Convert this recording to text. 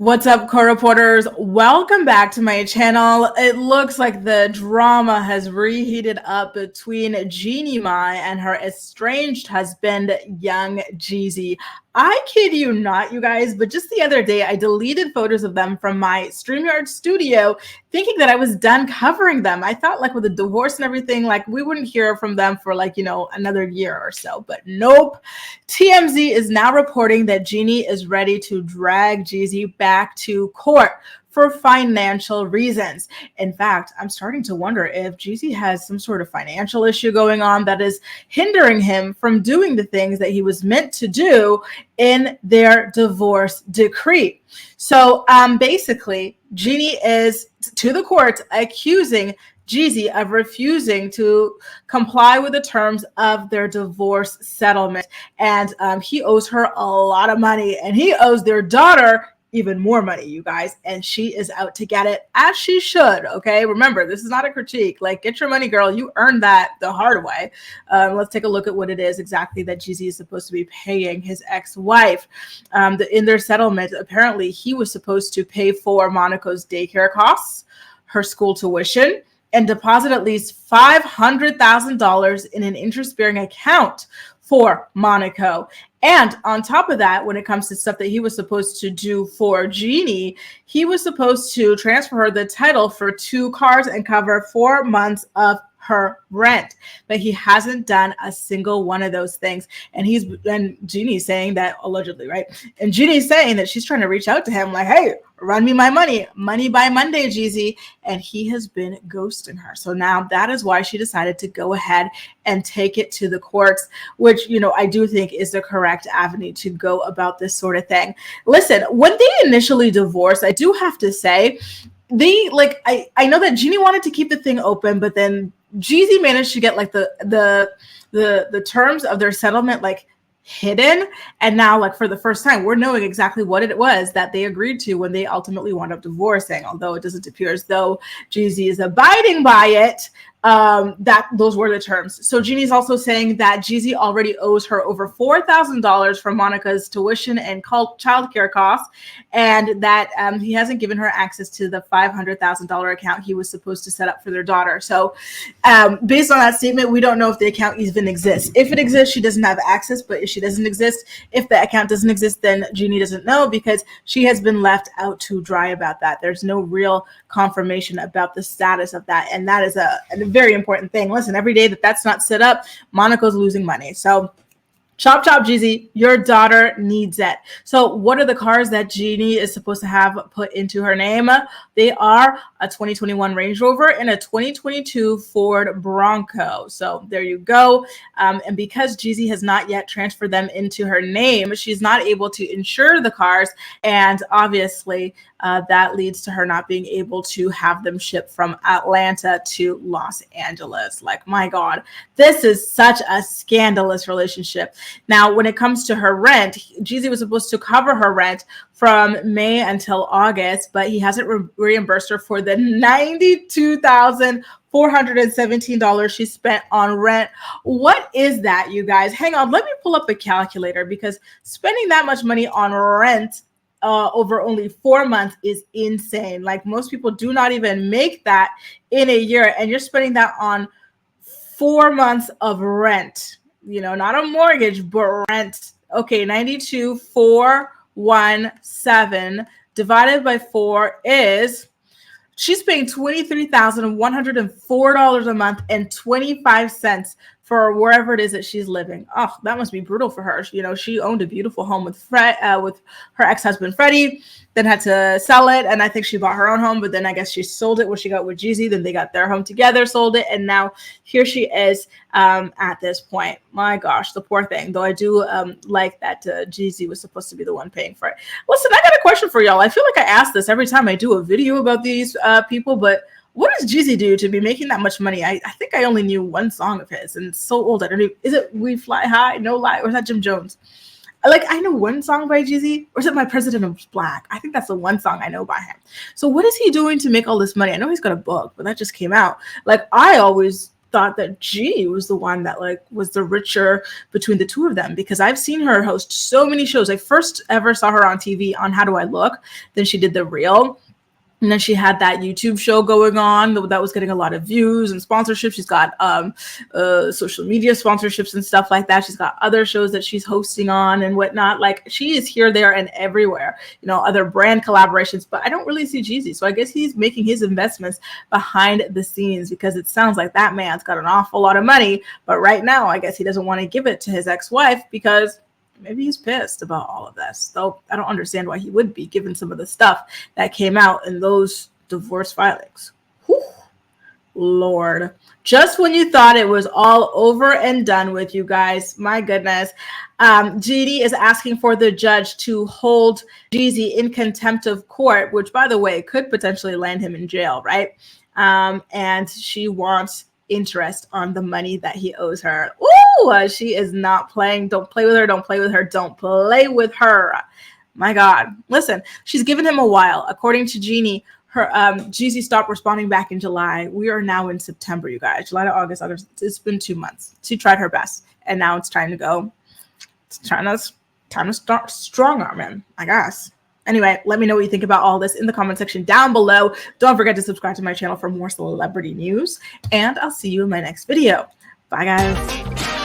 What's up, co-reporters? Welcome back to my channel. It looks like the drama has reheated up between Jeannie Mai and her estranged husband, young Jeezy. I kid you not, you guys, but just the other day, I deleted photos of them from my StreamYard studio, thinking that I was done covering them. I thought like with the divorce and everything, like we wouldn't hear from them for another year or so, but nope. TMZ is now reporting that Jeannie is ready to drag Jeezy back to court for financial reasons. In fact, I'm starting to wonder if Jeezy has some sort of financial issue going on that is hindering him from doing the things that he was meant to do in their divorce decree. So basically, Jeannie is to the court accusing Jeezy of refusing to comply with the terms of their divorce settlement. And he owes her a lot of money, and he owes their daughter even more money, you guys, and she is out to get it, as she should. Okay, remember, this is not a critique. Like, get your money, girl. You earned that the hard way. Let's take a look at what it is exactly that Jeezy is supposed to be paying his ex-wife. In their settlement, apparently he was supposed to pay for Monica's daycare costs, her school tuition, and deposit at least $500,000 in an interest-bearing account for Monaco. And on top of that, when it comes to stuff that he was supposed to do for Jeannie, he was supposed to transfer her the title for 2 cars and cover 4 months of her rent, but he hasn't done a single one of those things. And Jeannie's saying that, allegedly, right? And Jeannie's saying that she's trying to reach out to him like, hey, run me my money by Monday, Jeezy. And he has been ghosting her. So now that is why she decided to go ahead and take it to the courts, which, I do think is the correct avenue to go about this sort of thing. Listen, when they initially divorced, I do have to say, I know that Jeannie wanted to keep the thing open, but then Jeezy managed to get like the terms of their settlement like hidden, and now like for the first time we're knowing exactly what it was that they agreed to when they ultimately wound up divorcing, although it doesn't appear as though Jeezy is abiding by it. That those were the terms. So Jeannie's also saying that Jeezy already owes her over $4,000 for Monica's tuition and childcare costs, and that he hasn't given her access to the $500,000 account he was supposed to set up for their daughter. So based on that statement, we don't know if the account even exists. If it exists, she doesn't have access, but if she doesn't exist, if the account doesn't exist, then Jeannie doesn't know, because she has been left out to dry about that. There's no real confirmation about the status of that, and that is a very important thing. Listen, every day that's not set up, Monaco's losing money. So chop, chop, Jeezy, your daughter needs it. So what are the cars that Jeannie is supposed to have put into her name? They are a 2021 Range Rover and a 2022 Ford Bronco. So there you go. And because Jeezy has not yet transferred them into her name, she's not able to insure the cars. And obviously, that leads to her not being able to have them shipped from Atlanta to Los Angeles. Like, my God, this is such a scandalous relationship. Now, when it comes to her rent, Jeezy was supposed to cover her rent from May until August, but he hasn't reimbursed her for the $92,417 she spent on rent. What is that, you guys? Hang on, let me pull up a calculator, because spending that much money on rent over only 4 months is insane. Like, most people do not even make that in a year, and you're spending that on 4 months of rent. Not a mortgage, but rent. Okay, 92,417 divided by 4 is, she's paying $23,104 a month and 25 cents for wherever it is that she's living. Oh, that must be brutal for her. She owned a beautiful home with her ex-husband Freddie, then had to sell it, and I think she bought her own home, but then I guess she sold it when she got with Jeezy. Then they got their home together, sold it, and now here she is at this point. My gosh, the poor thing. Though I do like that Jeezy was supposed to be the one paying for it. Listen, I got a question for y'all. I feel like I ask this every time I do a video about these people, but what does Jeezy do to be making that much money? I think I only knew one song of his, and it's so old. I don't know. Is it We Fly High? No Lie? Or is that Jim Jones? I know one song by Jeezy, or is it My President is Black? I think that's the one song I know by him. So what is he doing to make all this money? I know he's got a book, but that just came out. I always thought that G was the one that like was the richer between the two of them, because I've seen her host so many shows. I first ever saw her on TV on How Do I Look? Then she did The Real. And then she had that YouTube show going on that was getting a lot of views and sponsorships. She's got social media sponsorships and stuff like that. She's got other shows that she's hosting on and whatnot. Like, she is here, there, and everywhere. You know, other brand collaborations. But I don't really see Jeezy. So I guess he's making his investments behind the scenes, because it sounds like that man's got an awful lot of money. But right now, I guess he doesn't want to give it to his ex-wife because maybe he's pissed about all of this. Though I don't understand why he would be, given some of the stuff that came out in those divorce filings. Whew. Lord. Just when you thought it was all over and done with, you guys, my goodness. Jeannie is asking for the judge to hold Jeezy in contempt of court, which, by the way, could potentially land him in jail, right? And she wants interest on the money that he owes her. Ooh, she is not playing. Don't play with her. Don't play with her. Don't play with her. My God. Listen, she's given him a while. According to Jeannie, her Jeezy stopped responding back in July. We are now in September, you guys. July to August. It's been 2 months. She tried her best, and now it's time to go. It's time to start strong arm him, I guess. Anyway, let me know what you think about all this in the comment section down below. Don't forget to subscribe to my channel for more celebrity news, and I'll see you in my next video. Bye, guys.